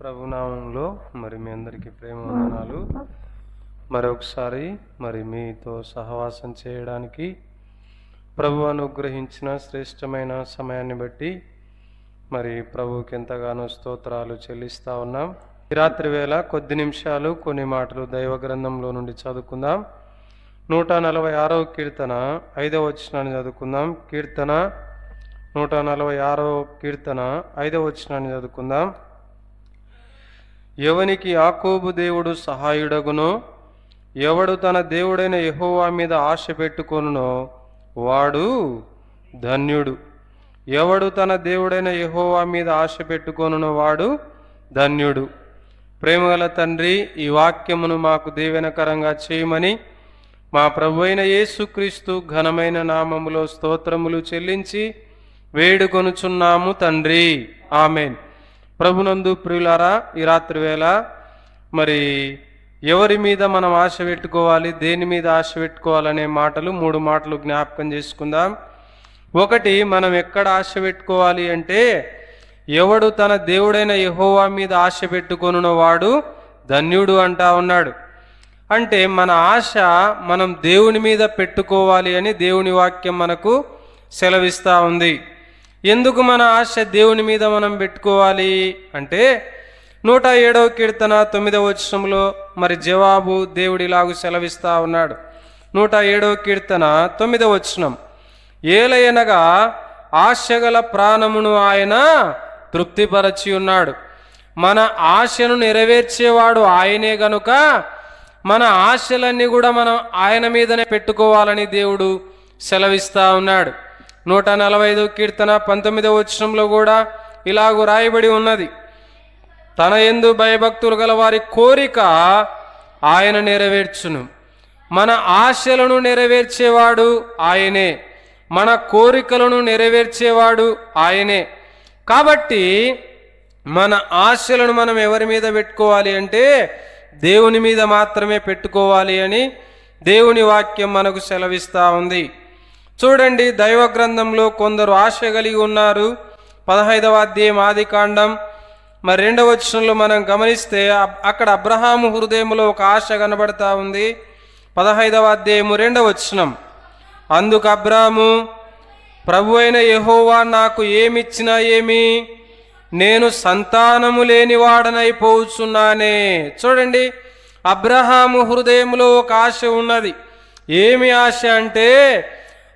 ప్రభునామంలో మీ అందరికీ ప్రేమ వందనాలు. మరొకసారి మీతో సహవాసం చేయడానికి ప్రభు అనుగ్రహించిన శ్రేష్టమైన సమయాన్ని బట్టి ప్రభువుకి ఎంతగానో స్తోత్రాలు చెల్లిస్తా ఉన్నాం. ఈ రాత్రి వేళ కొద్ది నిమిషాలు కొన్ని మాటలు దైవ గ్రంథంలో నుండి చదువుకుందాం. 146వ కీర్తన 5వ వచనాన్ని చదువుకుందాం. 146వ కీర్తన 5వ వచనాన్ని చదువుకుందాం. ఎవనికి యాకోబు దేవుడు సహాయుడగునో, ఎవడు తన దేవుడైన యెహోవా మీద ఆశ పెట్టుకొనునో వాడు ధన్యుడు. ఎవడు తన దేవుడైన యెహోవా మీద ఆశ పెట్టుకొనునో వాడు ధన్యుడు. ప్రేమగల తండ్రి, ఈ వాక్యమును మాకు దీవెనకరంగా చేయమని మా ప్రభువైన యేసుక్రీస్తు ఘనమైన నామములో స్తోత్రములు చెల్లించి వేడుకొనుచున్నాము తండ్రి, ఆమేన్. ప్రభునందు ప్రియులారా, ఈ రాత్రి వేళ ఎవరి మీద మనం ఆశ పెట్టుకోవాలి, దేని మీద ఆశ పెట్టుకోవాలనే మాటలు 3 మాటలు జ్ఞాపకం చేసుకుందాం. ఒకటి, మనం ఎక్కడ ఆశ పెట్టుకోవాలి అంటే, ఎవడు తన దేవుడైన యెహోవా మీద ఆశ పెట్టుకొనున్న వాడు ధన్యుడు అంటా ఉన్నాడు. అంటే మన ఆశ మనం దేవుని మీద పెట్టుకోవాలి అని దేవుని వాక్యం మనకు సెలవిస్తూ ఉంది. ఎందుకు మన ఆశ దేవుని మీద మనం పెట్టుకోవాలి అంటే, 107వ కీర్తన 9వ వచనంలో జవాబు దేవుడిలాగు సెలవిస్తా ఉన్నాడు. 107వ కీర్తన 9వ వచనం, ఏలయనగా ఆశగల ప్రాణమును ఆయన తృప్తిపరచి ఉన్నాడు. మన ఆశను నెరవేర్చేవాడు ఆయనే గనుక మన ఆశలన్నీ కూడా మనం ఆయన మీదనే పెట్టుకోవాలని దేవుడు సెలవిస్తా ఉన్నాడు. 145వ కీర్తన 19వ వచనంలో కూడా ఇలాగూ రాయబడి ఉన్నది, తన యందు భయభక్తులు గల వారి కోరిక ఆయన నెరవేర్చును. మన ఆశలను నెరవేర్చేవాడు ఆయనే, మన కోరికలను నెరవేర్చేవాడు ఆయనే. కాబట్టి మన ఆశలను మనం ఎవరి మీద పెట్టుకోవాలి అంటే దేవుని మీద మాత్రమే పెట్టుకోవాలి అని దేవుని వాక్యం మనకు సెలవిస్తూ ఉంది. చూడండి, దైవ గ్రంథంలో కొందరు ఆశ కలిగి ఉన్నారు. 15వ అధ్యాయం ఆదికాండం 2వ వచనంలో మనం గమనిస్తే అక్కడ అబ్రహాము హృదయంలో ఒక ఆశ కనబడతా ఉంది. 15వ అధ్యాయము 2వ వచనం, అందుకు అబ్రాము, ప్రభు అయిన యెహోవా నాకు ఏమిచ్చినా ఏమి, నేను సంతానము లేనివాడనైపోతున్నానే. చూడండి, అబ్రహాము హృదయంలో ఒక ఆశ ఉన్నది. ఏమి ఆశ అంటే,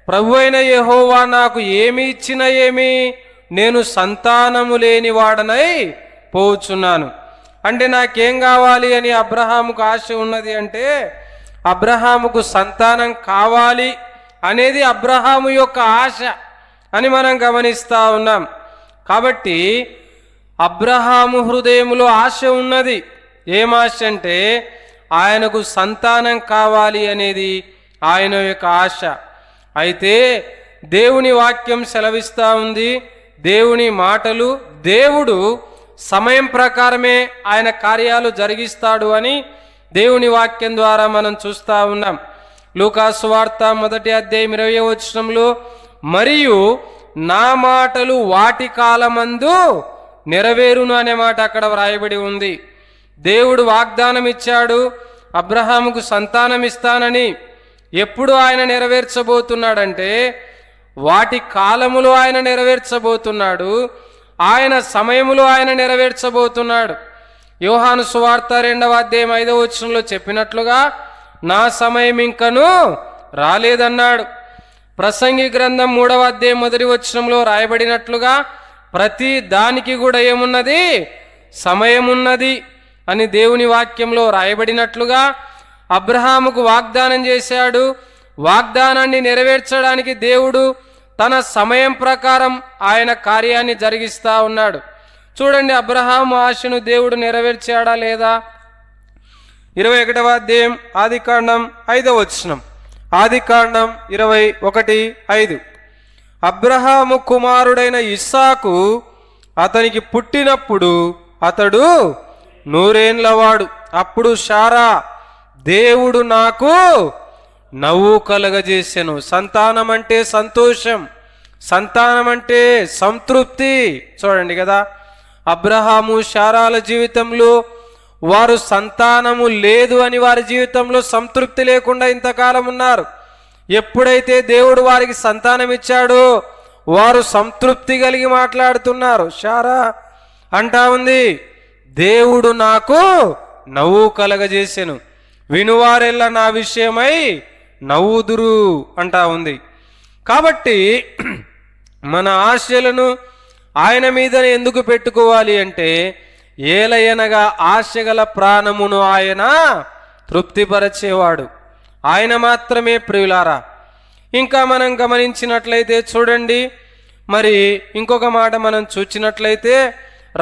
ప్రభు అయిన యెహోవా నాకు ఏమి ఇచ్చినా ఏమి, నేను సంతానము లేనివాడనై పోచున్నాను. అంటే నాకేం కావాలి అని అబ్రహాముకు ఆశ ఉన్నది అంటే, అబ్రహాముకు సంతానం కావాలి అనేది అబ్రహాము యొక్క ఆశ అని మనం గమనిస్తూ ఉన్నాం. కాబట్టి అబ్రహాము హృదయములో ఆశ ఉన్నది. ఏం ఆశ అంటే, ఆయనకు సంతానం కావాలి అనేది ఆయన యొక్క ఆశ. అయితే దేవుని వాక్యం సెలవిస్తూ ఉంది, దేవుని మాటలు, దేవుడు సమయం ప్రకారమే ఆయన కార్యాలు జరిగిస్తాడు అని దేవుని వాక్యం ద్వారా మనం చూస్తూ ఉన్నాం. లూకా సువార్త 1వ అధ్యాయం 20వ వచనంలో, మరియు నా మాటలు వాటి కాలమందు నెరవేరును అనే మాట అక్కడ వ్రాయబడి ఉంది. దేవుడు వాగ్దానం ఇచ్చాడు, అబ్రహాముకు సంతానం ఇస్తానని. ఎప్పుడు ఆయన నెరవేర్చబోతున్నాడంటే, వాటి కాలములో ఆయన నెరవేర్చబోతున్నాడు, ఆయన సమయములో ఆయన నెరవేర్చబోతున్నాడు. యోహాను సువార్త 2వ అధ్యాయం 5వ వచనంలో చెప్పినట్లుగా, నా సమయం ఇంకను రాలేదన్నాడు. ప్రసంగి గ్రంథం 3వ అధ్యాయం 1వ వచనంలో రాయబడినట్లుగా, ప్రతి దానికి కూడా ఏమున్నది, సమయం ఉన్నది అని దేవుని వాక్యంలో రాయబడినట్లుగా అబ్రహాముకు వాగ్దానం చేశాడు. వాగ్దానాన్ని నెరవేర్చడానికి దేవుడు తన సమయం ప్రకారం ఆయన కార్యాన్ని జరిగిస్తా ఉన్నాడు. చూడండి, అబ్రహాము ఆశను దేవుడు నెరవేర్చాడా లేదా? 21వ అధ్యాయం ఆదికాండం 5వ వచనం, ఆదికాండం 21:5, అబ్రహాము కుమారుడైన ఇస్సాకు అతనికి పుట్టినప్పుడు అతడు 100 ఏండ్లవాడు. అప్పుడు శారా, దేవుడు నాకు నవ్వు కలగజేసెను. సంతానం అంటే సంతోషం, సంతానం అంటే సంతృప్తి. చూడండి కదా, అబ్రహాము శారాల జీవితంలో వారు సంతానము లేదు అని వారి జీవితంలో సంతృప్తి లేకుండా ఇంతకాలం ఉన్నారు. ఎప్పుడైతే దేవుడు వారికి సంతానం ఇచ్చాడో వారు సంతృప్తి కలిగి మాట్లాడుతున్నారు. శారా అంటా ఉంది, దేవుడు నాకు నవ్వు కలగజేసెను, వినువారెల్లా నా విషయమై నవ్వుదురు అంటా ఉంది. కాబట్టి మన ఆశలను ఆయన మీదనే ఎందుకు పెట్టుకోవాలి అంటే, ఏలయనగా ఆశగల ప్రాణమును ఆయన తృప్తిపరచేవాడు. ఆయన మాత్రమే ప్రియులారా. ఇంకా మనం గమనించినట్లయితే చూడండి, మరి ఇంకొక మాట మనం చూచినట్లయితే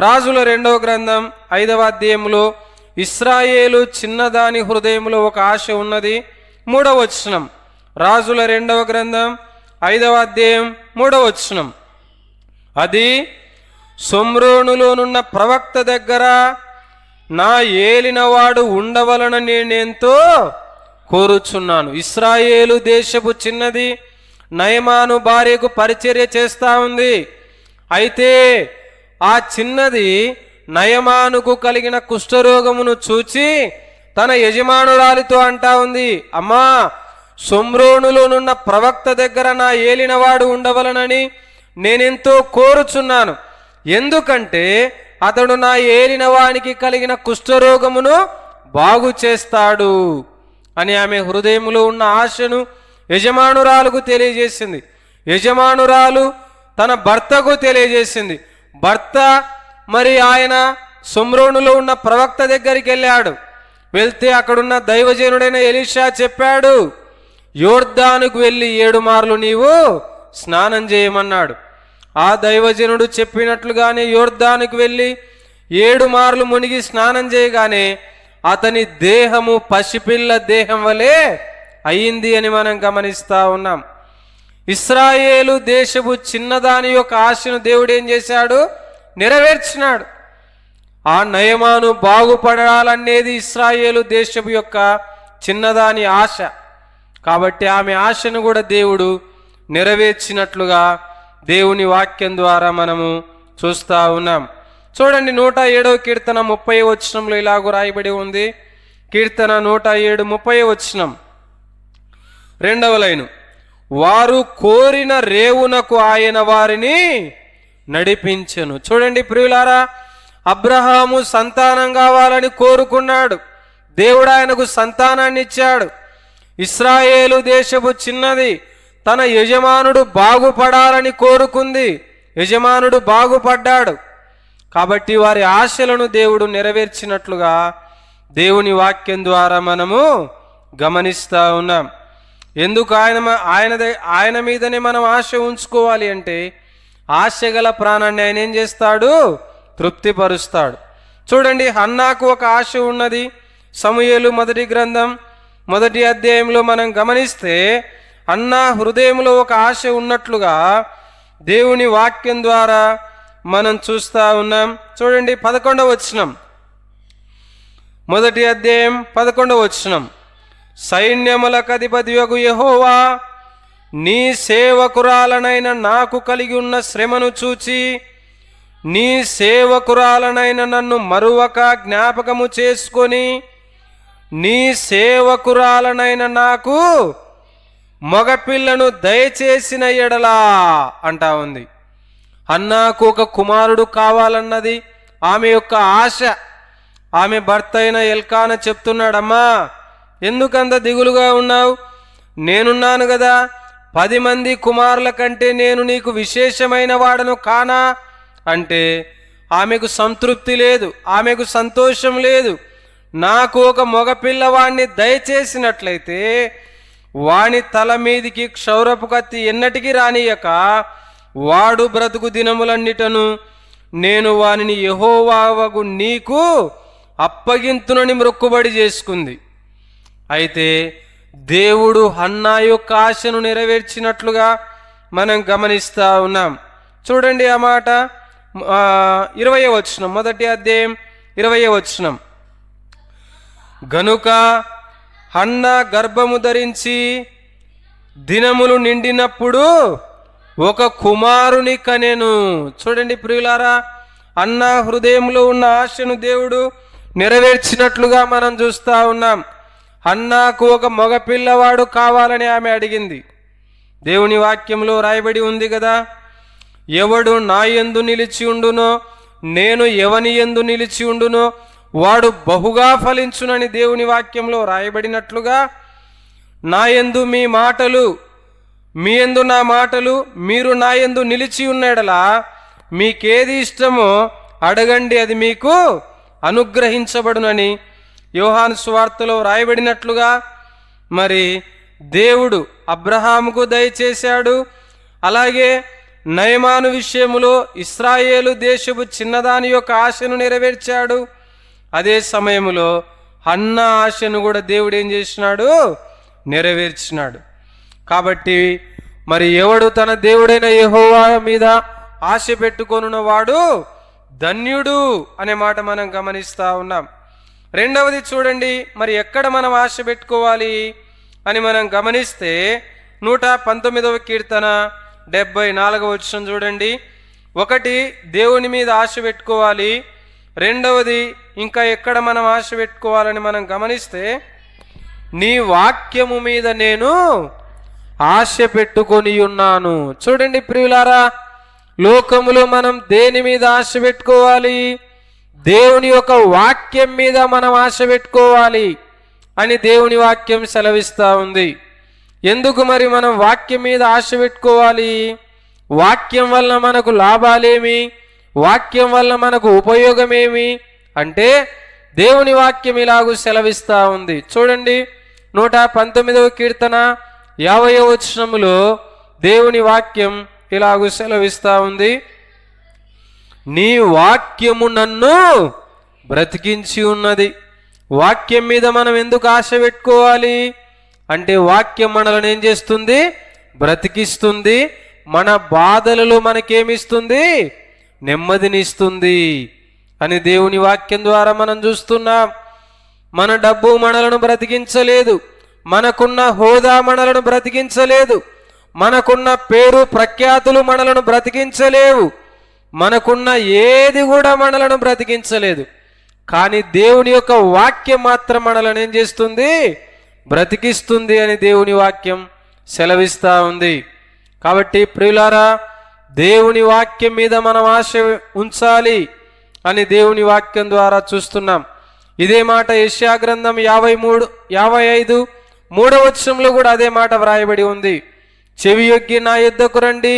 రాజుల 2వ గ్రంథం 5వ అధ్యాయంలో ఇశ్రాయేలు చిన్నదాని హృదయంలో ఒక ఆశ ఉన్నది. 3వ వచనం, రాజుల 2వ గ్రంథం 5వ అధ్యాయం 3వ వచనం, అది షోమ్రోనులోనున్న ప్రవక్త దగ్గర నా ఏలినవాడు ఉండవలన నేనెంతో కోరుచున్నాను. ఇశ్రాయేలు దేశపు చిన్నది నయమాను భార్యకు పరిచర్య చేస్తా ఉంది. అయితే ఆ చిన్నది నయమానుకు కలిగిన కుష్ఠరోగమును చూచి తన యజమానురాలితో అంటా ఉంది, అమ్మా, షోమ్రోనులోనున్న ప్రవక్త దగ్గర నా ఏలినవాడు ఉండవలనని నేనెంతో కోరుచున్నాను. ఎందుకంటే అతడు నా ఏలినవానికి కలిగిన కుష్ఠరోగమును బాగు చేస్తాడు అని ఆమె హృదయంలో ఉన్న ఆశను యజమానురాలకు తెలియజేసింది. యజమానురాలు తన భర్తకు తెలియజేసింది. భర్త మరి ఆయన షోమ్రోనులో ఉన్న ప్రవక్త దగ్గరికి వెళ్ళాడు. వెళ్తే అక్కడున్న దైవజనుడైన ఎలీషా చెప్పాడు, యోర్దానుకు వెళ్ళి 7 మార్లు నీవు స్నానం చేయమన్నాడు. ఆ దైవజనుడు చెప్పినట్లుగానే యోర్దానుకు వెళ్ళి 7 మార్లు మునిగి స్నానం చేయగానే అతని దేహము పసిపిల్ల దేహం వలె అయింది అని మనం గమనిస్తా ఉన్నాం. ఇశ్రాయేలు దేశపు చిన్నదాని యొక్క ఆశను దేవుడు ఏం చేశాడు? నెరవేర్చినాడు. ఆ నయమాను బాగుపడాలనేది ఇశ్రాయేలు దేశపు యొక్క చిన్నదాని ఆశ. కాబట్టి ఆమె ఆశను కూడా దేవుడు నెరవేర్చినట్లుగా దేవుని వాక్యం ద్వారా మనము చూస్తూ ఉన్నాం. చూడండి, 107వ కీర్తన 30వ వచనంలో ఇలాగూ రాయబడి ఉంది. కీర్తన 107 30వ వచనం, 2వ లైను, వారు కోరిన రేవునకు ఆయన వారిని నడిపించెను. చూడండి ప్రియులారా, అబ్రహాము సంతానం కావాలని కోరుకున్నాడు. దేవుడు ఆయనకు సంతానాన్ని ఇచ్చాడు. ఇశ్రాయేలు దేశపు చిన్నది తన యజమానుడు బాగుపడాలని కోరుకుంది. యజమానుడు బాగుపడ్డాడు. కాబట్టి వారి ఆశలను దేవుడు నెరవేర్చినట్లుగా దేవుని వాక్యం ద్వారా మనము గమనిస్తూ ఉన్నాం. ఎందుకు ఆయన మీదనే మనం ఆశ ఉంచుకోవాలి అంటే, ఆశ గల ప్రాణాన్ని ఆయన ఏం చేస్తాడు? తృప్తిపరుస్తాడు. చూడండి, హన్నాకు ఒక ఆశ ఉన్నది. సమూయేలు 1వ గ్రంథం 1వ అధ్యాయంలో మనం గమనిస్తే హన్నా హృదయంలో ఒక ఆశ ఉన్నట్లుగా దేవుని వాక్యం ద్వారా మనం చూస్తూ ఉన్నాం. చూడండి, 11వ వచనం, 1వ అధ్యాయం 11వ వచనం, సైన్యములకు అధిపతియగు యెహోవా, నీ సేవకురాలనైన నాకు కలిగి ఉన్న శ్రమను చూచి నీ సేవకురాలనైన నన్ను మరువక జ్ఞాపకము చేసుకొని నీ సేవకురాలనైన నాకు మగపిల్లను దయచేసిన ఎడలా అంటా ఉంది. హన్నాకు ఒక కుమారుడు కావాలన్నది ఆమె యొక్క ఆశ. ఆమె భర్త అయిన ఎల్కానా చెప్తున్నాడమ్మా, ఎందుకంత దిగులుగా ఉన్నావు? నేనున్నాను కదా, 10 మంది కుమారుల కంటే నేను నీకు విశేషమైన వాడను కానా అంటే ఆమెకు సంతృప్తి లేదు, ఆమెకు సంతోషం లేదు. నాకు ఒక మగపిల్లవాణ్ణి దయచేసినట్లయితే వాని తల మీదికి క్షౌరపు కత్తి ఎన్నటికీ రానియక వాడు బ్రతుకు దినములన్నిటను నేను వానిని యెహోవావగు నీకు అప్పగింతునని మొక్కుబడి చేసుకుంది. అయితే దేవుడు హన్నా యొక్క ఆశను నెరవేర్చినట్లుగా మనం గమనిస్తూ ఉన్నాం. చూడండి ఆ మాట, 20వ వచనం, 1వ అధ్యాయం 20వ వచనం, గనుక హన్నా గర్భము ధరించి దినములు నిండినప్పుడు ఒక కుమారుని కనెను. చూడండి ప్రియులారా, అన్న హృదయంలో ఉన్న ఆశను దేవుడు నెరవేర్చినట్లుగా మనం చూస్తూ ఉన్నాం. అన్నాకు ఒక మగ పిల్లవాడు కావాలని ఆమె అడిగింది. దేవుని వాక్యంలో రాయబడి ఉంది కదా, ఎవడు నా యందు నిలిచి ఉండునో నేను ఎవని యందు నిలిచి ఉండునో వాడు బహుగా ఫలించునని దేవుని వాక్యంలో రాయబడినట్లుగా, నా యందు మీ మాటలు, మీ యందు నా మాటలు, మీరు నా యందు నిలిచి ఉన్నాడలా మీకేది ఇష్టమో అడగండి, అది మీకు అనుగ్రహించబడునని యోహాను సువార్తలో రాయబడినట్లుగా మరి దేవుడు అబ్రహాముకు దయచేశాడు. అలాగే నయమాను విషయములో ఇశ్రాయేలు దేశపు చిన్నదాని యొక్క ఆశను నెరవేర్చాడు. అదే సమయంలో హన్న ఆశను కూడా దేవుడు ఏం చేసినాడు? నెరవేర్చినాడు. కాబట్టి మరి ఎవడు తన దేవుడైన యెహోవా మీద ఆశ పెట్టుకొనున్నవాడు ధన్యుడు అనే మాట మనం గమనిస్తూ ఉన్నాం. రెండవది చూడండి, మరి ఎక్కడ మనం ఆశ పెట్టుకోవాలి అని మనం గమనిస్తే 119వ కీర్తన 74వ వచనం చూడండి. ఒకటి, దేవుని మీద ఆశ పెట్టుకోవాలి. రెండవది, ఇంకా ఎక్కడ మనం ఆశ పెట్టుకోవాలని మనం గమనిస్తే, నీ వాక్యము మీద నేను ఆశ పెట్టుకొని ఉన్నాను. చూడండి ప్రియులారా, లోకములో మనం దేని మీద ఆశ పెట్టుకోవాలి? దేవుని యొక్క వాక్యం మీద మనం ఆశ పెట్టుకోవాలి అని దేవుని వాక్యం సెలవిస్తూ ఉంది. ఎందుకు మరి మనం వాక్యం మీద ఆశ పెట్టుకోవాలి? వాక్యం వల్ల మనకు లాభాలేమి, వాక్యం వల్ల మనకు ఉపయోగమేమి అంటే దేవుని వాక్యం ఇలాగూ సెలవిస్తూ ఉంది. చూడండి 119వ కీర్తన 50వ వచనములో దేవుని వాక్యం ఇలాగూ సెలవిస్తూ ఉంది. నీ వాక్యము నన్ను బ్రతికించి ఉన్నది. వాక్యం మీద మనం ఎందుకు ఆశ పెట్టుకోవాలి అంటే వాక్యం మనల్ని ఏం చేస్తుంది? బ్రతికిస్తుంది. మన బాధలలో మనకేమిస్తుంది? నెమ్మదినిస్తుంది అని దేవుని వాక్యం ద్వారా మనం చూస్తున్నాం. మన డబ్బు మనలను బ్రతికించలేదు, మనకున్న హోదా మనలను బ్రతికించలేదు, మనకున్న పేరు ప్రఖ్యాతులు మనలను బ్రతికించలేవు, మనకున్న ఏది కూడా మనలను బ్రతికించలేదు. కానీ దేవుని యొక్క వాక్యం మాత్రం మనలను ఏం చేస్తుంది? బ్రతికిస్తుంది అని దేవుని వాక్యం సెలవిస్తూ ఉంది. కాబట్టి ప్రియులారా, దేవుని వాక్యం మీద మనం ఆశ ఉంచాలి అని దేవుని వాక్యం ద్వారా చూస్తున్నాం. ఇదే మాట యెషయా గ్రంథం 55 3వ వచనంలో కూడా అదే మాట వ్రాయబడి ఉంది. చెవియొగ్గి నా యొద్దకు రండి,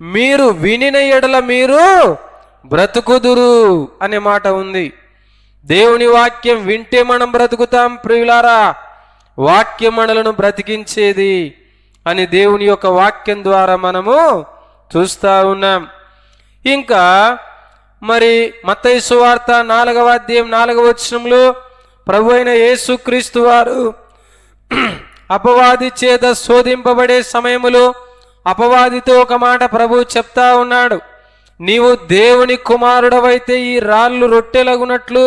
మీరు వినిన ఎడల మీరు బ్రతుకుదురు అనే మాట ఉంది. దేవుని వాక్యం వింటే మనం బ్రతుకుతాం ప్రియులారా. వాక్యం మనలను బ్రతికించేది అని దేవుని యొక్క వాక్యం ద్వారా మనము చూస్తూ ఉన్నాం. ఇంకా మరి మత్తయి సువార్త 4వ అధ్యాయం 4వ వచనంలో ప్రభు అయిన యేసుక్రీస్తు వారు అపవాది చేత శోధింపబడే సమయములో అపవాదితో ఒక మాట ప్రభు చెప్తా ఉన్నాడు. నీవు దేవుని కుమారుడవైతే ఈ రాళ్ళు రొట్టెలగునట్లు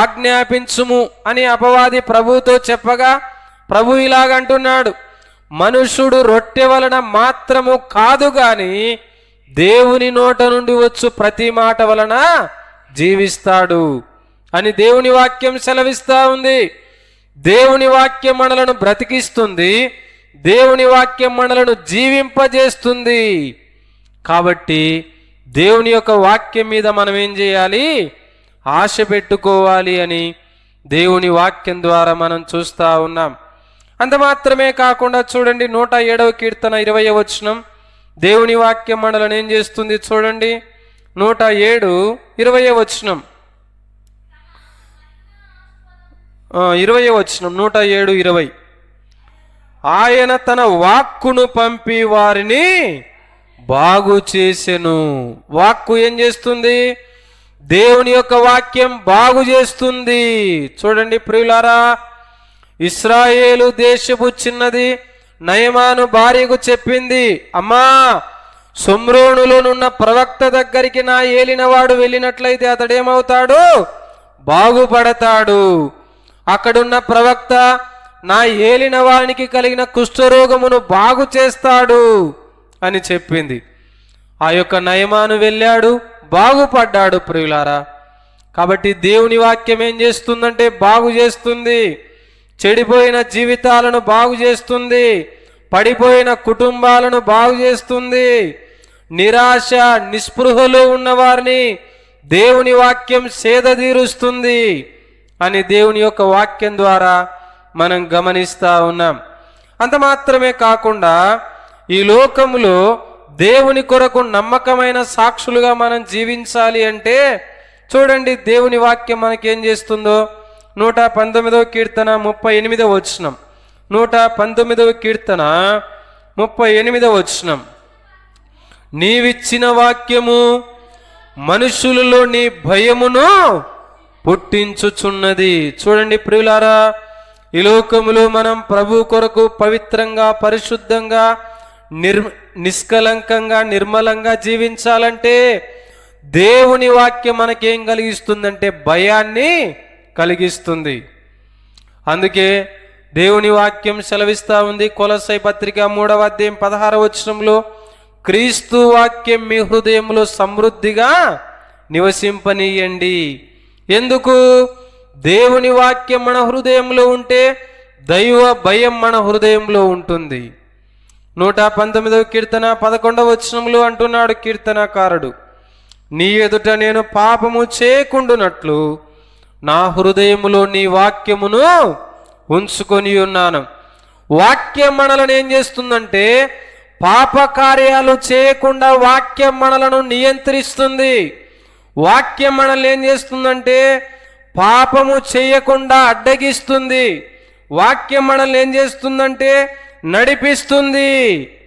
ఆజ్ఞాపించుము అని అపవాది ప్రభుతో చెప్పగా ప్రభు ఇలాగంటున్నాడు, మనుషుడు రొట్టె వలన మాత్రము కాదు గాని దేవుని నోట నుండి వచ్చు ప్రతి మాట వలన జీవిస్తాడు అని దేవుని వాక్యం సెలవిస్తూ ఉంది. దేవుని వాక్యం మనలను బ్రతికిస్తుంది, దేవుని వాక్యం మనలను జీవింపజేస్తుంది. కాబట్టి దేవుని యొక్క వాక్యం మీద మనం ఏం చేయాలి? ఆశ పెట్టుకోవాలి అని దేవుని వాక్యం ద్వారా మనం చూస్తూ ఉన్నాం. అంత మాత్రమే కాకుండా చూడండి 107వ కీర్తన 20వ వచనం దేవుని వాక్యం మనలను ఏం చేస్తుంది? చూడండి 107 20వ వచనం 20వ వచనం 107 20. ఆయన తన వాక్కును పంపి వారిని బాగు చేసెను. వాక్కు ఏం చేస్తుంది? దేవుని యొక్క వాక్యం బాగు చేస్తుంది. చూడండి ప్రియులారా, ఇశ్రాయేలు దేశపు చిన్నది నయమాను భార్యకు చెప్పింది, అమ్మా షోమ్రోనులోనున్న ప్రవక్త దగ్గరికి నా ఏలినవాడు వెళ్ళినట్లయితే అతడేమవుతాడు? బాగుపడతాడు. అక్కడున్న ప్రవక్త నా ఏలిన వానికి కలిగిన కుష్ఠరోగమును బాగు చేస్తాడు అని చెప్పింది. ఆ యొక్క నయమాను వెళ్ళాడు, బాగుపడ్డాడు ప్రియులారా. కాబట్టి దేవుని వాక్యం ఏం చేస్తుందంటే బాగు చేస్తుంది, చెడిపోయిన జీవితాలను బాగు చేస్తుంది, పడిపోయిన కుటుంబాలను బాగు చేస్తుంది, నిరాశ నిస్పృహలో ఉన్నవారిని దేవుని వాక్యం సేదతీరుస్తుంది అని దేవుని యొక్క వాక్యం ద్వారా మనం గమనిస్తూ ఉన్నాం. అంత మాత్రమే కాకుండా ఈ లోకములో దేవుని కొరకు నమ్మకమైన సాక్షులుగా మనం జీవించాలి అంటే చూడండి, దేవుని వాక్యం మనకేం చేస్తుందో. 119వ కీర్తన 38వ వచనం, 119వ కీర్తన 38వ వచనం, నీవిచ్చిన వాక్యము మనుషులలో నీ భయమును పుట్టించుచున్నది. చూడండి ప్రియులారా, ఈ లోకములో మనం ప్రభు కొరకు పవిత్రంగా, పరిశుద్ధంగా, నిష్కలంకంగా, నిర్మలంగా జీవించాలంటే దేవుని వాక్యం మనకేం కలిగిస్తుందంటే భయాన్ని కలిగిస్తుంది. అందుకే దేవుని వాక్యం సెలవిస్తూ ఉంది. కొలస్సై పత్రిక 3వ అధ్యాయం 16వ వచనంలో, క్రీస్తు వాక్యం మీ హృదయంలో సమృద్ధిగా నివసింపనీయండి. ఎందుకు? దేవుని వాక్యం మన హృదయంలో ఉంటే దైవ భయం మన హృదయంలో ఉంటుంది. 119వ కీర్తన 11వ వచనంలో అంటున్నాడు కీర్తనకారుడు, నీ ఎదుట నేను పాపము చేయకుండునట్లు నా హృదయములో నీ వాక్యమును ఉంచుకొని ఉన్నాను. వాక్యం మనలను ఏం చేస్తుందంటే పాప కార్యాలు చేయకుండా వాక్యం మనలను నియంత్రిస్తుంది. వాక్యం మనల్ని ఏం చేస్తుందంటే పాపము చేయకుండా అడ్డగిస్తుంది. వాక్యం మనల్ని ఏం చేస్తుందంటే నడిపిస్తుంది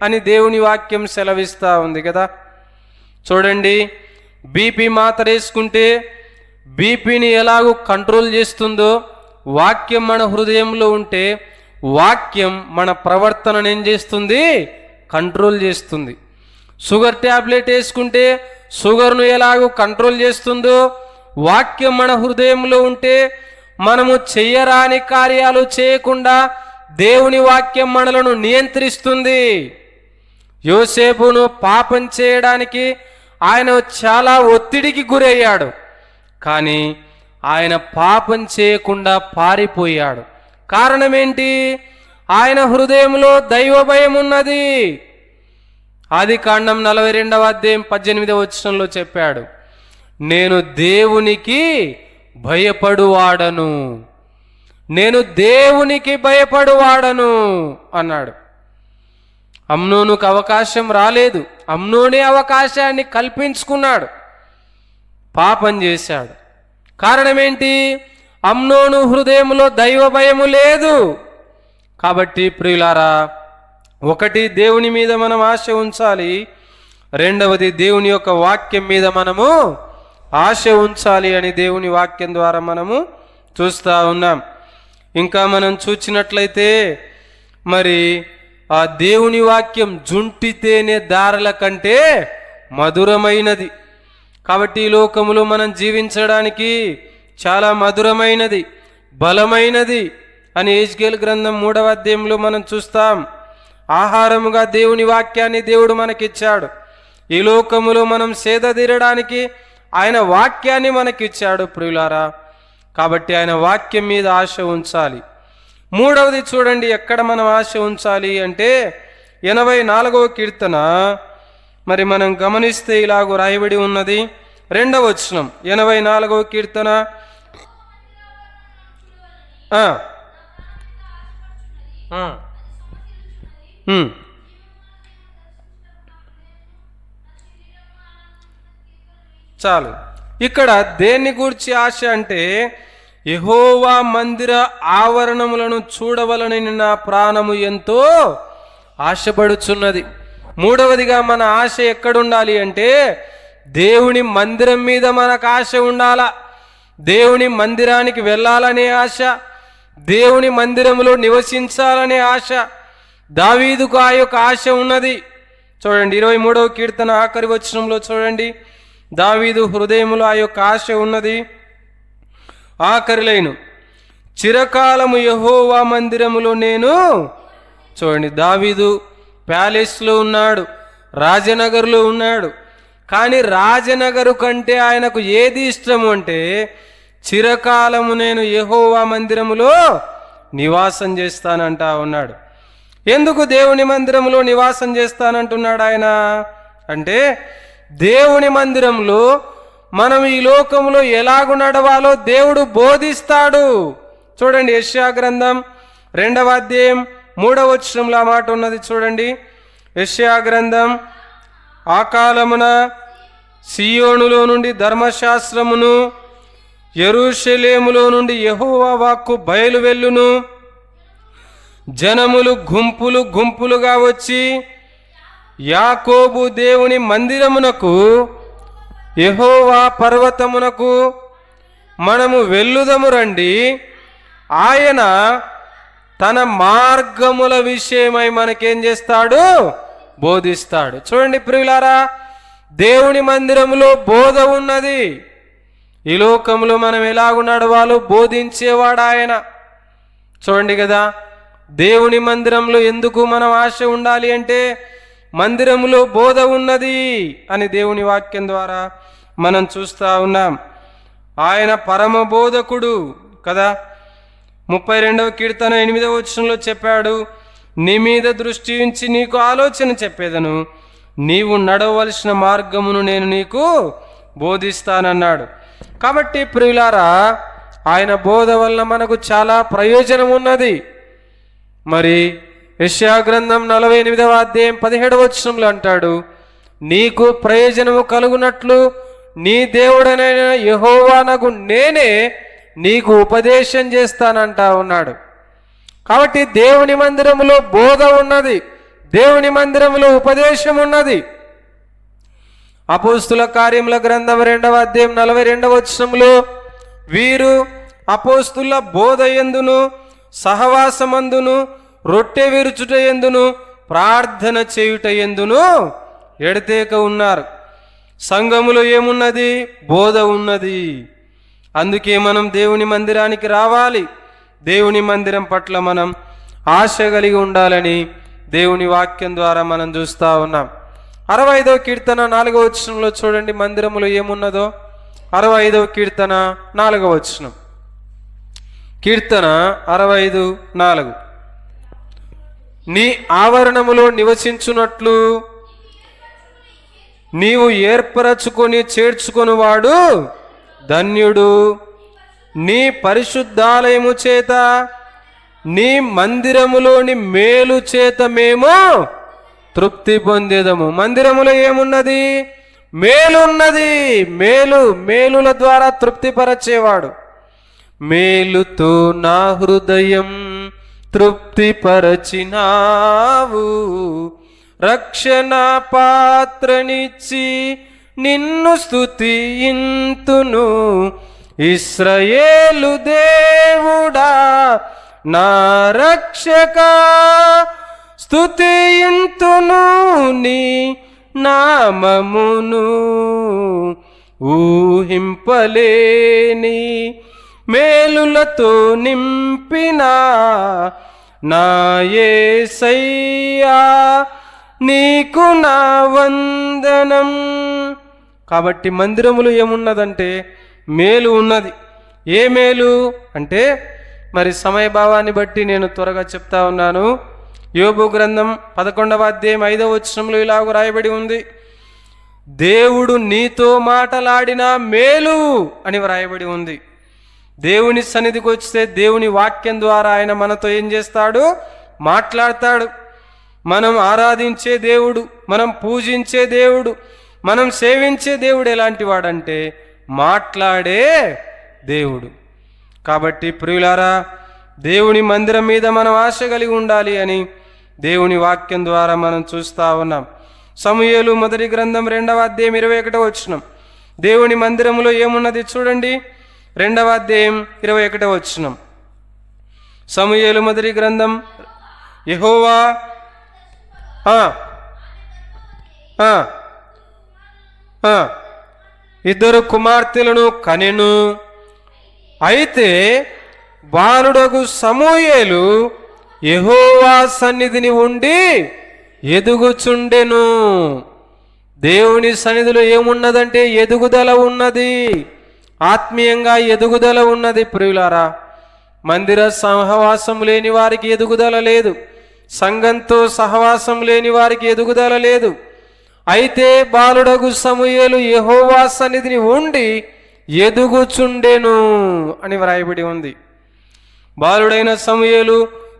అని దేవుని వాక్యం సెలవిస్తూ ఉంది కదా. చూడండి, బీపీ మాత్ర వేసుకుంటే బీపీని ఎలాగూ కంట్రోల్ చేస్తుందో వాక్యం మన హృదయంలో ఉంటే వాక్యం మన ప్రవర్తనను ఏం చేస్తుంది? కంట్రోల్ చేస్తుంది. షుగర్ ట్యాబ్లెట్ వేసుకుంటే షుగర్ను ఎలాగూ కంట్రోల్ చేస్తుందో వాక్యం మన హృదయంలో ఉంటే మనము చెయ్యరాని కార్యాలు చేయకుండా దేవుని వాక్యం మనలను నియంత్రిస్తుంది. యోసేపును పాపం చేయడానికి ఆయన చాలా ఒత్తిడికి గురయ్యాడు, కానీ ఆయన పాపం చేయకుండా పారిపోయాడు. కారణం ఏంటి? ఆయన హృదయంలో దైవ భయం ఉన్నది. ఆదికాండం 42వ అధ్యాయం 18వ వచనంలో చెప్పాడు, నేను దేవునికి భయపడువాడను, నేను దేవునికి భయపడువాడను అన్నాడు. అమ్నోనుకు అవకాశం రాలేదు, అమ్నోనే అవకాశాన్ని కల్పించుకున్నాడు, పాపం చేశాడు. కారణం ఏంటి? అమ్నోను హృదయంలో దైవ భయము లేదు. కాబట్టి ప్రియులారా, ఒకటి దేవుని మీద మనం ఆశ ఉంచాలి, రెండవది దేవుని యొక్క వాక్యం మీద మనము ఆశ ఉంచాలి అని దేవుని వాక్యం ద్వారా మనము చూస్తూ ఉన్నాం. ఇంకా మనం చూచినట్లయితే మరి ఆ దేవుని వాక్యం జుంటితేనే దారల కంటే మధురమైనది. కాబట్టి ఈ లోకములో మనం జీవించడానికి చాలా మధురమైనది, బలమైనది అని యెజ్కేలు గ్రంథం 3వ అధ్యాయంలో మనం చూస్తాం. ఆహారముగా దేవుని వాక్యాన్ని దేవుడు మనకిచ్చాడు. ఈ లోకములో మనం సేదతీరడానికి ఆయన వాక్యాన్ని మనకిచ్చాడు ప్రియులారా. కాబట్టి ఆయన వాక్యం మీద ఆశ ఉంచాలి. మూడవది చూడండి, ఎక్కడ మనం ఆశ ఉంచాలి అంటే 84వ కీర్తన మరి మనం గమనిస్తే ఇలాగూ రాయబడి ఉన్నది. 2వ వచనం 84వ కీర్తన చాలు. ఇక్కడ దేన్ని గూర్చి ఆశ అంటే యెహోవా మందిర ఆవరణములను చూడవలనని నా ప్రాణము ఎంతో ఆశపడుచున్నది. మూడవదిగా మన ఆశ ఎక్కడుండాలి అంటే దేవుని మందిరం మీద మనకు ఆశ ఉండాలా. దేవుని మందిరానికి వెళ్ళాలనే ఆశ, దేవుని మందిరంలో నివసించాలనే ఆశ. దావీదుకు ఆ యొక్క ఆశ ఉన్నది. చూడండి 23వ కీర్తన ఆఖరి వచనంలో చూడండి, దావీదు హృదయంలో ఆ యొక్క ఆశ ఉన్నది. ఆఖరి లైను, చిరకాలము యెహోవా మందిరములో నేను. చూడండి, దావీదు ప్యాలెస్లో ఉన్నాడు, రాజనగర్లో ఉన్నాడు, కానీ రాజనగరు కంటే ఆయనకు ఏది ఇష్టము అంటే, చిరకాలము నేను యెహోవా మందిరములో నివాసం చేస్తానంటా ఉన్నాడు. ఎందుకు దేవుని మందిరంలో నివాసం చేస్తానంటున్నాడు ఆయన అంటే, దేవుని మందిరంలో మనం ఈ లోకంలో ఎలాగు నడవాలో దేవుడు బోధిస్తాడు. చూడండి, యెషయా గ్రంథం 2వ అధ్యాయం 3వ వచనంలో ఆ మాట ఉన్నది. చూడండి, యెషయా గ్రంథం, ఆ కాలమున సియోనులో నుండి ధర్మశాస్త్రమును, యెరూషలేములో నుండి యెహోవా వాక్కు బయలు వెళ్ళును. జనములు గుంపులు గుంపులుగా వచ్చి యాకోబు దేవుని మందిరమునకు, యెహోవా పర్వతమునకు మనము వెళ్ళుదము రండి. ఆయన తన మార్గముల విషయమై మనకేం చేస్తాడు? బోధిస్తాడు. చూడండి ప్రియులారా, దేవుని మందిరములో బోధ ఉన్నది. ఈ లోకంలో మనం ఎలాగు నడవాలో బోధించేవాడు ఆయన. చూడండి కదా, దేవుని మందిరంలో ఎందుకు మనం ఆశ ఉండాలి అంటే, మందిరములో బోధ ఉన్నది అని దేవుని వాక్యం ద్వారా మనం చూస్తూ ఉన్నాం. ఆయన పరమ బోధకుడు కదా. 32వ కీర్తన 8వ వచనంలో చెప్పాడు, నీ మీద దృష్టి ఉంచి నీకు ఆలోచన చెప్పేదను, నీవు నడవలసిన మార్గమును నేను నీకు బోధిస్తానన్నాడు. కాబట్టి ప్రియులారా, ఆయన బోధ వలన మనకు చాలా ప్రయోజనం ఉన్నది. మరి యెషయా గ్రంథం 48వ అధ్యాయం 17వ వచనంలో అంటాడు, నీకు ప్రయోజనము కలుగునట్లు నీ దేవుడనైన యెహోవానగు నేనే నీకు ఉపదేశం చేస్తానంటా ఉన్నాడు. కాబట్టి దేవుని మందిరములో బోధ ఉన్నది, దేవుని మందిరములో ఉపదేశం ఉన్నది. అపోస్తుల కార్యముల గ్రంథం 2వ అధ్యాయం 42వ వచనంలో, వీరు అపోస్తుల బోధ యందును, సహవాసమందును, రొట్టె విరుచుట యందును, ప్రార్థన చేయుట యందును ఎడతేక ఉన్నారు. సంఘములో ఏమున్నది? బోధ ఉన్నది. అందుకే మనం దేవుని మందిరానికి రావాలి. దేవుని మందిరం పట్ల మనం ఆశ కలిగి ఉండాలని దేవుని వాక్యం ద్వారా మనం చూస్తూ ఉన్నాం. 65వ కీర్తన 4వ వచనంలో చూడండి, మందిరములో ఏమున్నదో. 65వ కీర్తన 4వ వచనం. కీర్తన 65:4, నీ ఆవరణములో నివసించున్నట్లు నీవు ఏర్పరచుకొని చేర్చుకొనివాడు ధన్యుడు. నీ పరిశుద్ధాలయము చేత, నీ మందిరములోని మేలు చేత మేము తృప్తి పొందేదము. మందిరములో ఏమున్నది? మేలున్నది. మేలుల ద్వారా తృప్తిపరచేవాడు. మేలుతో నా హృదయం తృప్తిపరచినావు, రక్షణ పాత్రనిచ్చి నిన్ను స్తుతింతును. ఇశ్రాయేలు దేవుడా నా రక్షకా, స్తుతింతును నీ నామమును. ఊహింపలేని మేలులతో నింపిన నా యేసయ్యా, నీకు నా వందనం. కాబట్టి మందిరములు ఏమున్నదంటే మేలు ఉన్నది. ఏ మేలు అంటే, మరి సమయభావాన్ని బట్టి నేను త్వరగా చెప్తా ఉన్నాను. యోబు గ్రంథం 11వ అధ్యాయం 5వ వచనంలో ఇలాగ రాయబడి ఉంది, దేవుడు నీతో మాటలాడిన మేలు అని వ్రాయబడి ఉంది. దేవుని సన్నిధికి వస్తే దేవుని వాక్యం ద్వారా ఆయన మనతో ఏం చేస్తాడు? మాట్లాడతాడు. మనం ఆరాధించే దేవుడు, మనం పూజించే దేవుడు, మనం సేవించే దేవుడు ఎలాంటి వాడంటే మాట్లాడే దేవుడు. కాబట్టి ప్రియులారా, దేవుని మందిరం మీద మనం ఆశ కలిగి ఉండాలి అని దేవుని వాక్యం ద్వారా మనం చూస్తూ ఉన్నాం. సమూయేలు మొదటి గ్రంథం 2వ అధ్యాయం 21వ వచనం. దేవుని మందిరములో ఏమున్నది చూడండి, 2వ అధ్యాయం 21వ వచనం. సమూయేలు మొదటి గ్రంథం, యెహోవా ఇద్దరు కుమార్తెలను కనెను. అయితే బాలుడగు సమూయేలు యెహోవా సన్నిధిని ఉండి ఎదుగుచుండెను. దేవుని సన్నిధిలో ఏమున్నదంటే ఎదుగుదల ఉన్నది, ఆత్మీయంగా ఎదుగుదల ఉన్నది. ప్రియులారా, మందిర సహవాసం లేని వారికి ఎదుగుదల లేదు, సంఘంతో సహవాసం లేని వారికి ఎదుగుదల లేదు. అయితే బాలుడగు సమూయేలు యెహోవా సన్నిధిని ఉండి ఎదుగుచుండెను అని వ్రాయబడి ఉంది. బాలుడైన సమూయేలు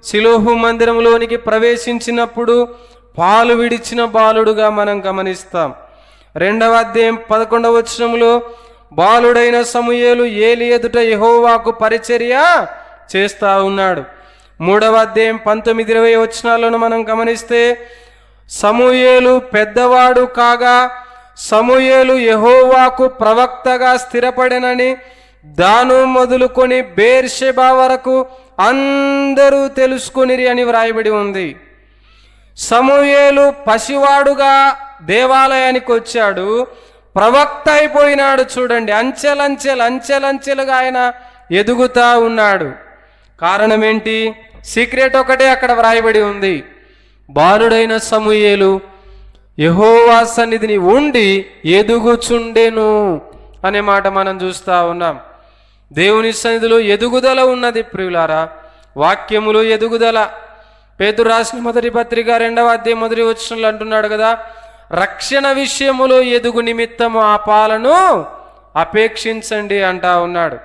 షిలోహు మందిరంలోనికి ప్రవేశించినప్పుడు పాలు విడిచిన బాలుడుగా మనం గమనిస్తాం. 2వ అధ్యాయం 11వ వచనంలో బాలుడైన సమూయేలు ఏలి ఎదుట యెహోవాకు పరిచర్య చేస్తా ఉన్నాడు. 3వ అధ్యాయం 19-20 వచనాలను మనం గమనిస్తే సమూయేలు పెద్దవాడు కాగా సమూయేలు యెహోవాకు ప్రవక్తగా స్థిరపడెనని దాను మొదలుకొని బేర్షెబా వరకు అందరూ తెలుసుకొనిరి అని వ్రాయబడి ఉంది. సమూయేలు పసివాడుగా దేవాలయానికి వచ్చాడు, ప్రవక్త అయిపోయినాడు. చూడండి, అంచెలంచెలుగా ఆయన ఎదుగుతా ఉన్నాడు. కారణం ఏంటి? సీక్రెట్ ఒకటే అక్కడ వ్రాయబడి ఉంది. బాలుడైన సమూయేలు యెహోవా సన్నిధిని ఉండి ఎదుగుచుండెను అనే మాట మనం చూస్తూ ఉన్నాం. దేవుని సన్నిధిలో ఎదుగుదల ఉన్నది ప్రియులారా, వాక్యములు ఎదుగుదల. పేతురు రాసిన మొదటి పత్రిక 2వ అధ్యాయం 1వ వచనంలో అంటున్నాడు కదా, రక్షణ విషయములో ఎదుగు నిమిత్తము ఆ పాలను అపేక్షించండి అంటా ఉన్నాడు.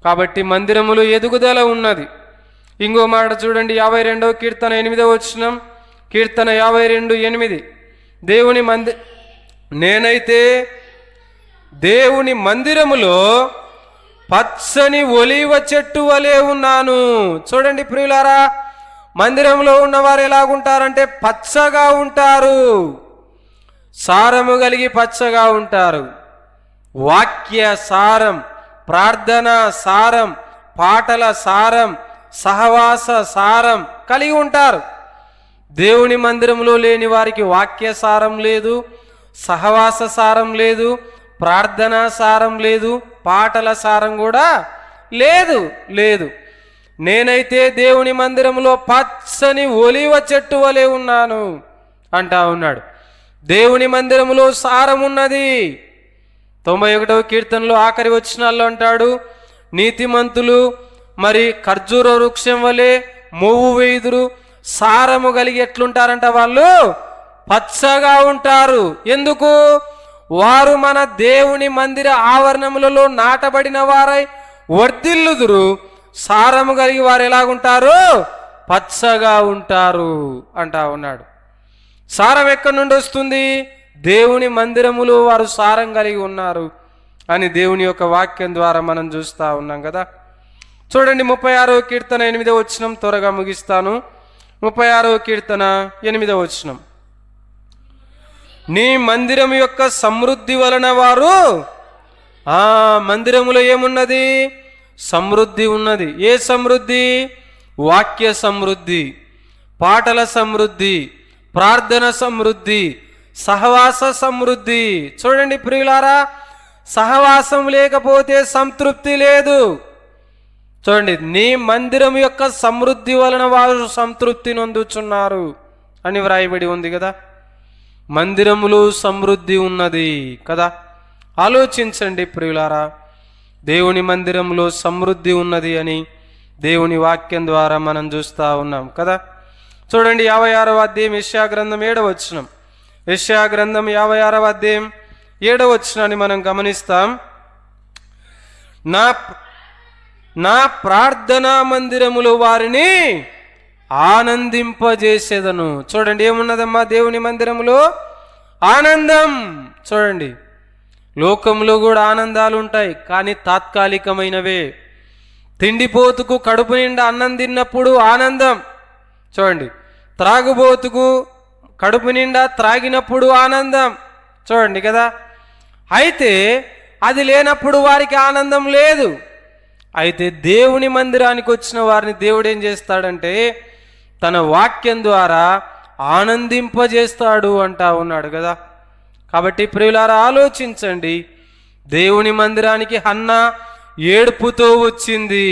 కాబట్టి మందిరములో ఎదుగుదల ఉన్నది. ఇంకో మాట చూడండి, 52వ కీర్తన 8వ వచనం, కీర్తన 52:8, నేనైతే దేవుని మందిరములో పచ్చని ఒలీవ చెట్టు వలె ఉన్నాను. చూడండి ప్రియులారా, మందిరంలో ఉన్నవారు ఎలాగుంటారంటే పచ్చగా ఉంటారు, సారము కలిగి పచ్చగా ఉంటారు. వాక్య సారం, ప్రార్థన సారం, పాటల సారం, సహవాస సారం కలిగి ఉంటారు. దేవుని మందిరంలో లేని వారికి వాక్య సారం లేదు, సహవాస సారం లేదు, ప్రార్థన సారం లేదు, పాటల సారం కూడా లేదు. నేనైతే దేవుని మందిరంలో పచ్చని ఒలీవ చెట్టు వలె ఉన్నాను అంటా ఉన్నాడు. దేవుని మందిరంలో సారం ఉన్నది. 91వ కీర్తనలో ఆఖరి వచనాల్లో అంటాడు, నీతిమంతులు మరి ఖర్జూర వృక్షం వలె మొవ్వు వేయుదురు, సారము కలిగి ఎట్లుంటారంట? వాళ్ళు పచ్చగా ఉంటారు. ఎందుకు? వారు మన దేవుని మందిర ఆవరణములలో నాటబడిన వారై వర్ధిల్లుదురు. సారము కలిగి వారు ఎలాగుంటారు? పచ్చగా ఉంటారు అంటా ఉన్నాడు. సారం ఎక్కడి నుండి వస్తుంది? దేవుని మందిరములో వారు సారం కలిగి ఉన్నారు అని దేవుని యొక్క వాక్యం ద్వారా మనం చూస్తూ ఉన్నాం కదా. చూడండి, 36వ కీర్తన 8వ వచనం, త్వరగా ముగిస్తాను. 36వ కీర్తన 8వ వచనం, నీ మందిరం యొక్క సమృద్ధి వలన వారు మందిరములో ఏమున్నది? సమృద్ధి ఉన్నది. ఏ సమృద్ధి? వాక్య సమృద్ధి, పాటల సమృద్ధి, ప్రార్థన సమృద్ధి, సహవాస సమృద్ధి. చూడండి ప్రియులారా, సహవాసం లేకపోతే సంతృప్తి లేదు. చూడండి, నీ మందిరం యొక్క సమృద్ధి వలన వారు సంతృప్తి నొందుచున్నారు అని వ్రాయబడి ఉంది కదా. మందిరములో సమృద్ధి ఉన్నది కదా. ఆలోచించండి ప్రియులారా, దేవుని మందిరంలో సమృద్ధి ఉన్నది అని దేవుని వాక్యం ద్వారా మనం చూస్తూ ఉన్నాం కదా. చూడండి, 56వ అధ్యాయం యెషయా గ్రంథం 7వ వచనం, యెషయా గ్రంథం 56వ అధ్యాయం 7వ వచనాన్ని మనం గమనిస్తాం. నా ప్రార్థనా మందిరములో వారిని ఆనందింపజేసేదను. చూడండి, ఏమున్నదమ్మా దేవుని మందిరములో? ఆనందం. చూడండి, లోకంలో కూడా ఆనందాలు ఉంటాయి, కానీ తాత్కాలికమైనవే. తిండిపోతుకు కడుపు నిండా అన్నం తిన్నప్పుడు ఆనందం. చూడండి, త్రాగుబోతుకు కడుపు నిండా త్రాగినప్పుడు ఆనందం. చూడండి కదా. అయితే అది లేనప్పుడు వారికి ఆనందం లేదు. అయితే దేవుని మందిరానికి వచ్చిన వారిని దేవుడు ఏం చేస్తాడంటే తన వాక్యం ద్వారా ఆనందింపజేస్తాడు అంటా ఉన్నాడు కదా. కాబట్టి ప్రియులారా, ఆలోచించండి. దేవుని మందిరానికి హన్నా ఏడుపుతో వచ్చింది,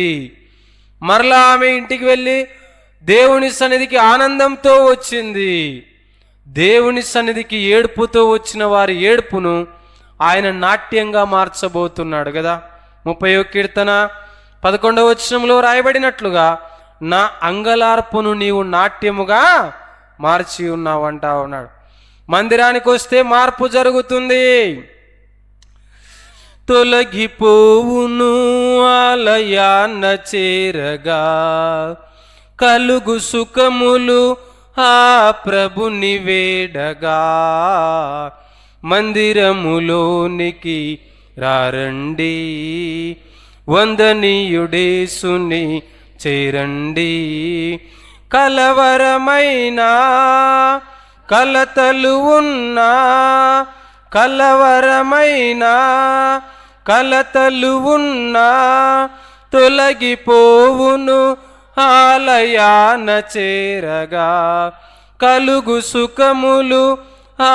మరలా ఆమె ఇంటికి వెళ్ళి దేవుని సన్నిధికి ఆనందంతో వచ్చింది. దేవుని సన్నిధికి ఏడుపుతో వచ్చిన వారి ఏడుపును ఆయన నాట్యంగా మార్చబోతున్నాడు కదా. 30వ కీర్తన 11వ వచనంలో రాయబడినట్లుగా నా అంగలార్పును నీవు నాట్యముగా మార్చి ఉన్నావు అంటా ఉన్నాడు. మందిరానికి వస్తే మార్పు జరుగుతుంది. తొలగిపోవును ఆలయాన్న చేరగా కలుగు సుఖములు ఆ ప్రభుని వేడగా మందిరములోనికి రారండి వందనీయుడేసుని చేరండి. కలవరమైన కలతలు ఉన్నా కలవరమైన కలతలు ఉన్నా తొలగిపోవును ఆలయాన చేరగా కలుగు సుఖములు ఆ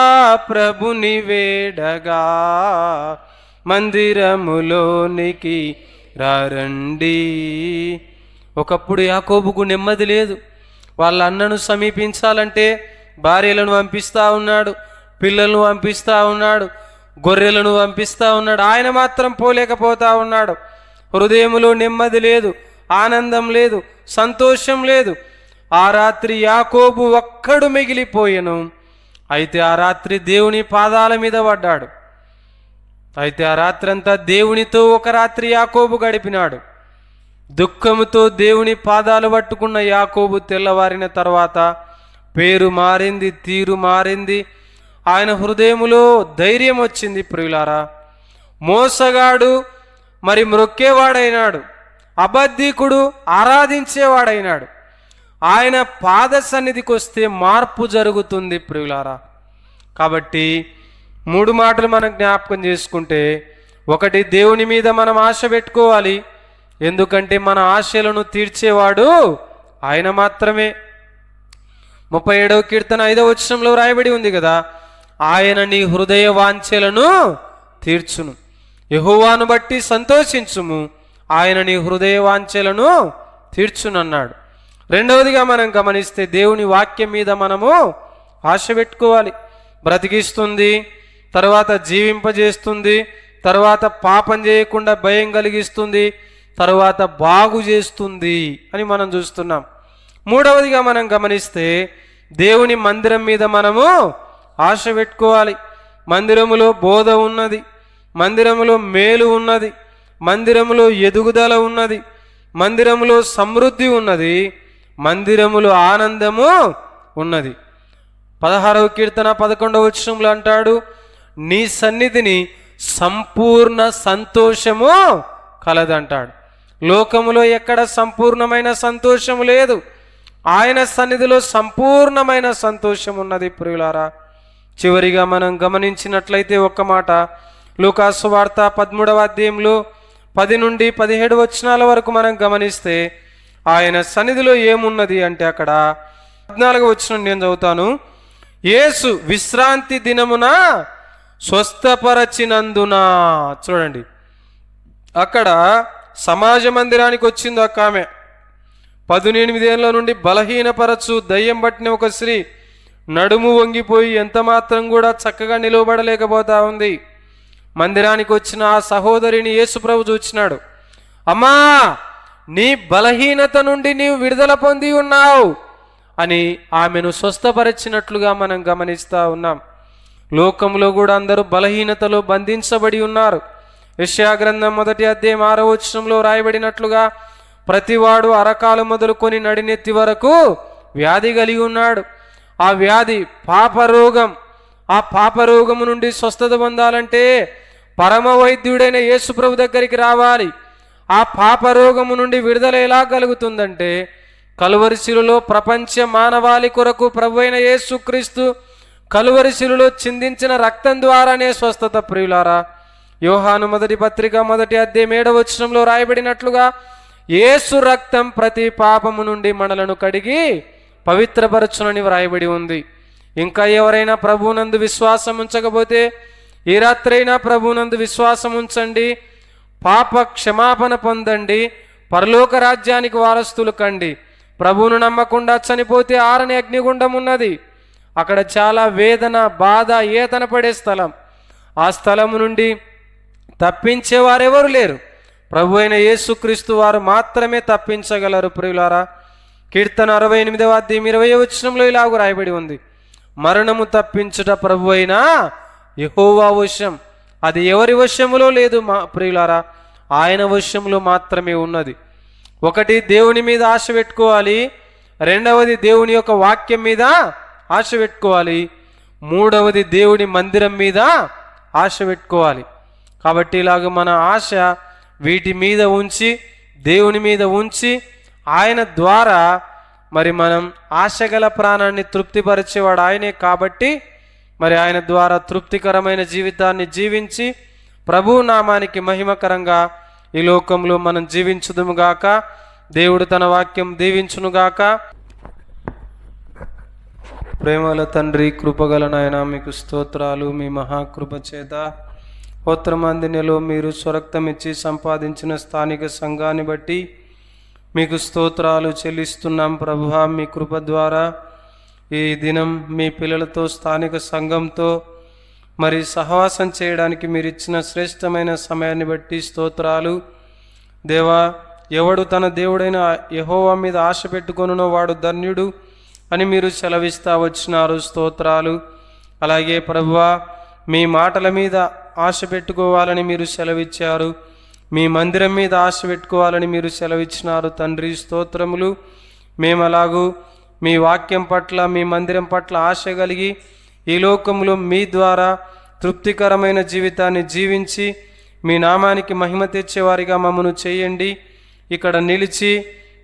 ప్రభుని వేడగా మందిరములోనికి రారండి. ఒకప్పుడు యాకోబుకు నెమ్మది లేదు. వాళ్ళ అన్నను సమీపించాలంటే భార్యలను పంపిస్తూ ఉన్నాడు, పిల్లలను పంపిస్తూ ఉన్నాడు, గొర్రెలను పంపిస్తూ ఉన్నాడు. ఆయన మాత్రం పోలేకపోతా ఉన్నాడు. హృదయములో నెమ్మది లేదు, ఆనందం లేదు, సంతోషం లేదు. ఆ రాత్రి యాకోబు ఒక్కడు మిగిలిపోయెను. అయితే ఆ రాత్రి దేవుని పాదాల మీద పడ్డాడు. అయితే ఆ రాత్రి అంతా దేవునితో ఒక రాత్రి యాకోబు గడిపినాడు. దుఃఖముతో దేవుని పాదాలు పట్టుకున్న యాకోబు తెల్లవారిన తర్వాత పేరు మారింది, తీరు మారింది. ఆయన హృదయములో ధైర్యం వచ్చింది. ప్రియులారా, మోసగాడు మరి మ్రొక్కేవాడైనాడు, అబద్ధికుడు ఆరాధించేవాడైనాడు. ఆయన పాద సన్నిధికి వస్తే మార్పు జరుగుతుంది ప్రియులారా. కాబట్టి 3 మాటలు మనం జ్ఞాపకం చేసుకుంటే, ఒకటి, దేవుని మీద మనం ఆశ పెట్టుకోవాలి. ఎందుకంటే మన ఆశలను తీర్చేవాడు ఆయన మాత్రమే. 37వ కీర్తన 5వ వచనంలో రాయబడి ఉంది కదా, ఆయన నీ హృదయ వాంఛలను తీర్చును. యెహోవాను బట్టి సంతోషించుము, ఆయన నీ హృదయ వాంఛలను తీర్చునన్నాడు. రెండవదిగా మనం గమనిస్తే దేవుని వాక్యం మీద మనము ఆశ పెట్టుకోవాలి. బ్రతికిస్తుంది, తర్వాత జీవింపజేస్తుంది, తర్వాత పాపం చేయకుండా భయం కలిగిస్తుంది, తర్వాత బాగు చేస్తుంది అని మనం చూస్తున్నాం. మూడవదిగా మనం గమనిస్తే దేవుని మందిరం మీద మనము ఆశ పెట్టుకోవాలి. మందిరములో బోధ ఉన్నది, మందిరములో మేలు ఉన్నది, మందిరములో ఎదుగుదల ఉన్నది, మందిరములో సమృద్ధి ఉన్నది, మందిరములో ఆనందము ఉన్నది. 16వ కీర్తన 11వ వచనంలో అంటాడు, నీ సన్నిధిని సంపూర్ణ సంతోషము కలదంటాడు. లోకములో ఎక్కడ సంపూర్ణమైన సంతోషము లేదు, ఆయన సన్నిధిలో సంపూర్ణమైన సంతోషం ఉన్నది ప్రియులారా. చివరిగా మనం గమనించినట్లయితే ఒక్క మాట, లూకాసు వార్త 13వ అధ్యాయంలో 10 నుండి 17 వచనాల వరకు మనం గమనిస్తే ఆయన సన్నిధిలో ఏమున్నది అంటే, అక్కడ 14వ వచనం నేను చదువుతాను. యేసు విశ్రాంతి దినమున స్వస్థపరచినందున, చూడండి, అక్కడ సమాజ మందిరానికి వచ్చింది ఒక ఆమె. 18 ఏళ్ళ నుండి బలహీనపరచు దయ్యం పట్టిన ఒక స్త్రీ, నడుము వంగిపోయి ఎంత మాత్రం కూడా చక్కగా నిలవబడలేకపోతా ఉంది. మందిరానికి వచ్చిన ఆ సహోదరిని యేసుప్రభు చూచినాడు. అమ్మా, నీ బలహీనత నుండి నీవు విడుదల పొంది ఉన్నావు అని ఆమెను స్వస్థపరిచినట్లుగా మనం గమనిస్తూ ఉన్నాం. లోకంలో కూడా అందరూ బలహీనతలో బంధించబడి ఉన్నారు. యెషయా గ్రంథం 1వ అధ్యాయం 6వ వచనంలో రాయబడినట్లుగా ప్రతివాడు అరకాలు మొదలుకొని నడినెత్తి వరకు వ్యాధి కలిగి ఉన్నాడు. ఆ వ్యాధి పాపరోగం. ఆ పాపరోగము నుండి స్వస్థత పొందాలంటే పరమ వైద్యుడైన యేసుప్రభు దగ్గరికి రావాలి. ఆ పాపరోగము నుండి విడుదల ఎలా కలుగుతుందంటే, కలువరి శిలువలో ప్రపంచ మానవాళి కొరకు ప్రభువైన యేసుక్రీస్తు కలువరి శిలువలో చిందించిన రక్తం ద్వారానే స్వస్థత ప్రియులారా. యోహాను 1వ పత్రిక 1వ అధ్యాయం 7వ వచనంలో రాయబడినట్లుగా యేసు రక్తం ప్రతి పాపము నుండి మనలను కడిగి పవిత్రపరచునని వ్రాయబడి ఉంది. ఇంకా ఎవరైనా ప్రభువునందు విశ్వాసం ఉంచకపోతే ఈ రాత్రైనా ప్రభువునందు విశ్వాసం ఉంచండి, పాప క్షమాపణ పొందండి, పరలోక రాజ్యానికి వారస్తులు కండి. ప్రభువును నమ్మకుండా చనిపోతే ఆరని అగ్నిగుండం ఉన్నది. అక్కడ చాలా వేదన, బాధ, ఏతన పడే స్థలం. ఆ స్థలము నుండి తప్పించేవారెవరు లేరు. ప్రభు అయిన యేసుక్రీస్తు వారు మాత్రమే తప్పించగలరు. ప్రియులారా, కీర్తన 68వ అధ్యాయం 20వ వచనంలో ఇలాగూ రాయబడి ఉంది, మరణము తప్పించుట ప్రభు అయిన యెహోవా వశం. అది ఎవరి వశములో లేదు మా ప్రియులారా, ఆయన వశంలో మాత్రమే ఉన్నది. ఒకటి, దేవుని మీద ఆశ పెట్టుకోవాలి. రెండవది, దేవుని యొక్క వాక్యం మీద ఆశ పెట్టుకోవాలి. మూడవది, దేవుని మందిరం మీద ఆశ పెట్టుకోవాలి. కాబట్టి ఇలాగ మన ఆశ వీటి మీద ఉంచి, దేవుని మీద ఉంచి, ఆయన ద్వారా మరి మనం ఆశగల ప్రాణాన్ని తృప్తిపరిచేవాడు ఆయనే. కాబట్టి మరి ఆయన ద్వారా తృప్తికరమైన జీవితాన్ని జీవించి ప్రభు నామానికి మహిమకరంగా ఈ లోకంలో మనం జీవించుదుముగాక. దేవుడు తన వాక్యం దీవించునుగాక. ప్రేమల తండ్రి, కృపగల నాయన, మీకు స్తోత్రాలు. మీ మహాకృప చేత ఉత్తరమందినిలో మీరు స్వరక్తం ఇచ్చి సంపాదించిన స్థానిక సంఘాన్ని బట్టి మీకు స్తోత్రాలు చెల్లిస్తున్నాం ప్రభువా. మీ కృప ద్వారా ఈ దినం మీ పిల్లలతో, స్థానిక సంఘంతో మరి సహవాసం చేయడానికి మీరు ఇచ్చిన శ్రేష్టమైన సమయాన్ని బట్టి స్తోత్రాలు. దేవా, ఎవడు తన దేవుడైన యెహోవా మీద ఆశ పెట్టుకొనునో వాడు ధన్యుడు అని మీరు సెలవిస్తా వచ్చినారు. స్తోత్రాలు. అలాగే ప్రభువా, మీ మాటల మీద ఆశ పెట్టుకోవాలని మీరు సెలవిచ్చారు. మీ మందిరం మీద ఆశ పెట్టుకోవాలని మీరు సెలవిచ్చినారు తండ్రి. స్తోత్రములు. మేము అలాగూ మీ వాక్యం పట్ల, మీ మందిరం పట్ల ఆశ కలిగి ఈ లోకంలో మీ ద్వారా తృప్తికరమైన జీవితాన్ని జీవించి మీ నామానికి మహిమ తెచ్చేవారిగా మమ్మను చేయండి. ఇక్కడ నిలిచి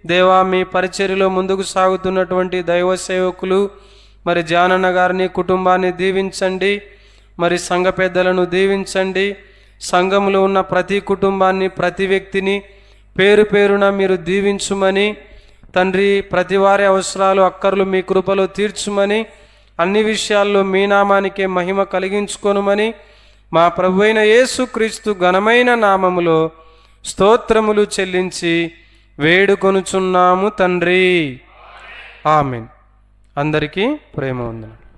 దేవా, మీ పరిచర్యలో ముందుకు సాగుతున్నటువంటి దైవ సేవకులు మరి జానన్న గారిని, కుటుంబాన్ని దీవించండి. మరి సంఘ పెద్దలను దీవించండి. సంఘంలో ఉన్న ప్రతి కుటుంబాన్ని, ప్రతి వ్యక్తిని పేరు పేరున మీరు దీవించుమని తండ్రి, ప్రతి వారి అవసరాలు, అక్కర్లు మీ కృపలో తీర్చుమని, అన్ని విషయాల్లో మీ నామానికే మహిమ కలిగించుకొనుమని మా ప్రభువైన యేసుక్రీస్తు ఘనమైన నామములో స్తోత్రములు చెల్లించి వేడుకొనుచున్నాము తండ్రి. ఆమేన్. అందరికీ ప్రేమ వందనాలు.